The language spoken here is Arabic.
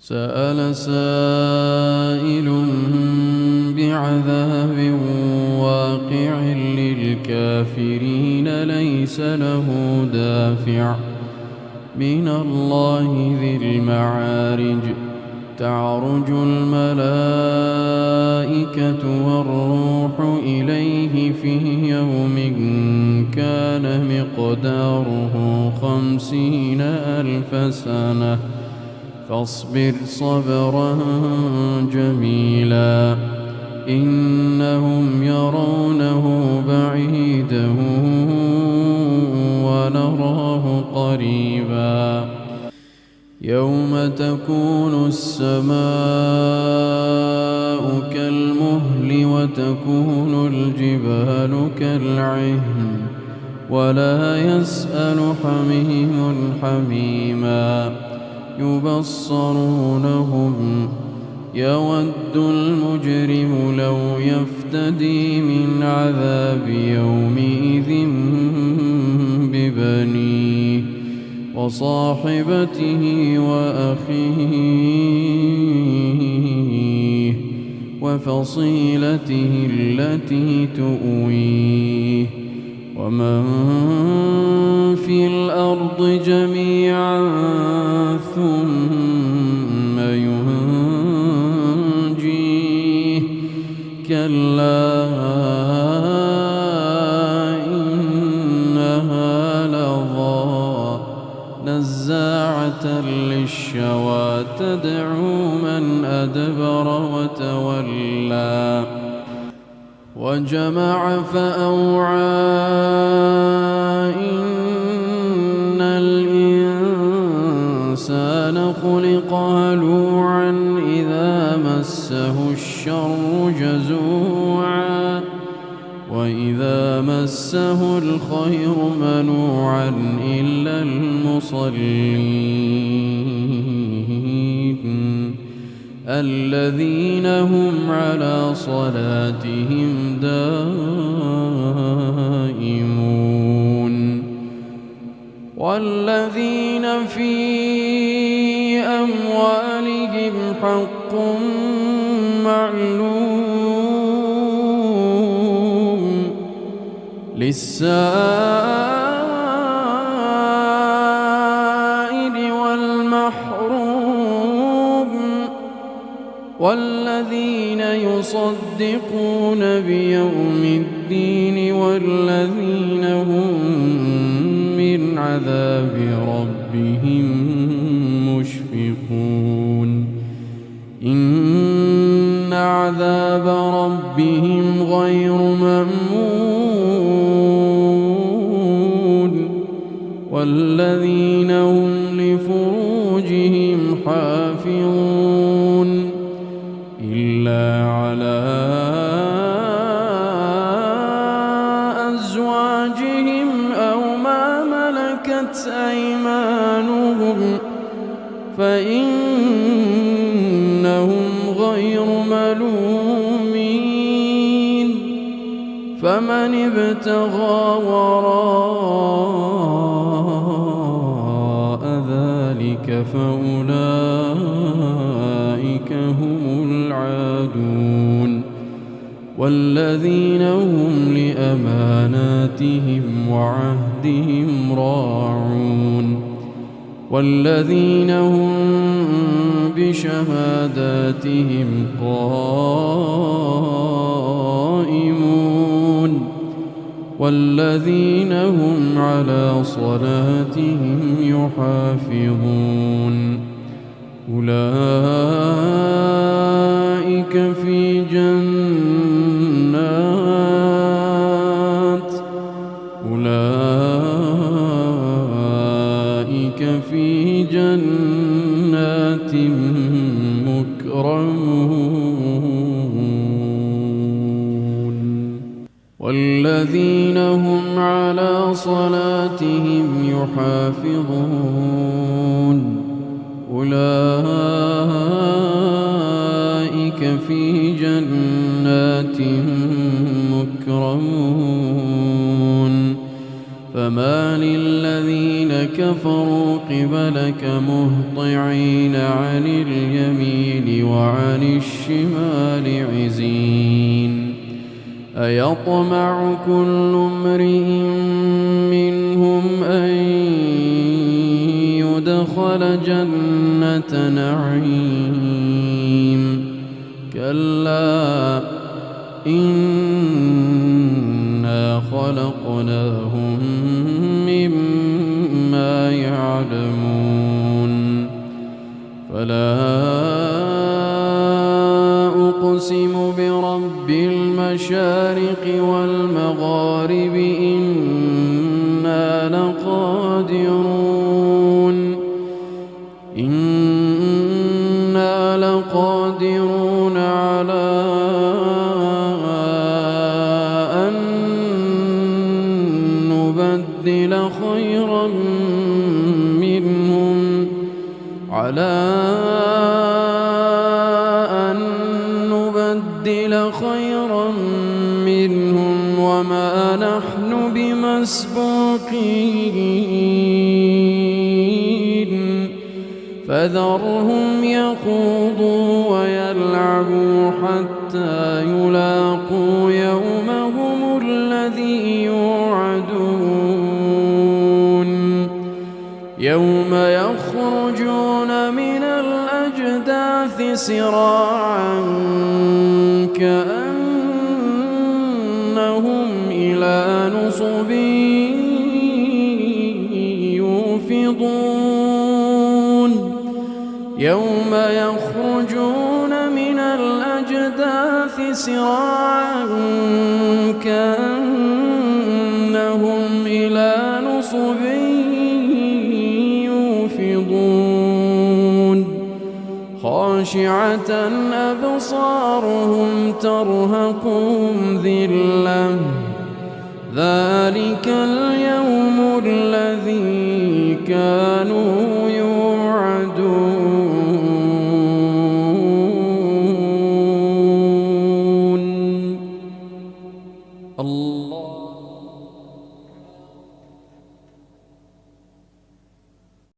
سأل سائل بعذاب واقع للكافرين ليس له دافع من الله ذي المعارج تعرج الملائكة والروح إليه في يوم كان مقداره 50,000 سنة فاصبر صبرا جميلا إنهم يرونه بعيدا ونراه قريبا يوم تكون السماء كالمهل وتكون الجبال كالعهن ولا يسأل حميم حميما يبصرونهم يود المجرم لو يفتدي من عذاب يومئذ ببنيه وصاحبته وأخيه وفصيلته التي تؤويه ومن في الأرض جميعا ثم ينجيه كلا إنها لظى نزاعة للشوى تدعو من أدبر وتولى وجمع فأوعى إن الإنسان خلق هلوعا إذا مسه الشر جزوعا وإذا مسه الخير منوعا إلا المصلين الذين هم على صلاتهم دائمون والذين في أموالهم حق معلوم للسائل والمحروم والذين يصدقون بيوم الدين والذين هم من عذاب ربهم مشفقون إن عذاب ربهم غير مأمون والذين هم لفروجهم حافظون إلا على أزواجهم أو ما ملكت أيمانهم فإنهم غير ملومين فمن ابتغى وراء ذلك فأولئك هم العادون والذين هم لأماناتهم وعهدهم راعون والذين هم بشهاداتهم قائمون والذين هم على صلاتهم يحافظون أولئك في جنات مكرمون والذين هم على صلاتهم يحافظون أولئك في جنات مكرمون فما للذين كفروا قبلك مهطعين عن اليمين وعن الشمال عزين أيطمع كل امرئ منهم أن يدخل جنة نعيم كلا إنا خلقناهم مما يعلمون فلا أقسم برب المشارق والمغارب إنا لقادرون على أن نبدل خيرا منهم وما نحن بمسبوقين فذرهم يخوضوا ويلعبوا حتى يلاقوا يومهم الذي يوعدون يوم يخرجون من الأجداث سراعا كأنهم إلى نصب يوفضون يوم يخرجون من الأجداث سراعا كأنهم إلى نصب يوفضون خاشعة أبصارهم ترهقهم ذلة ذلك اليوم الذي كانوا يوعدون.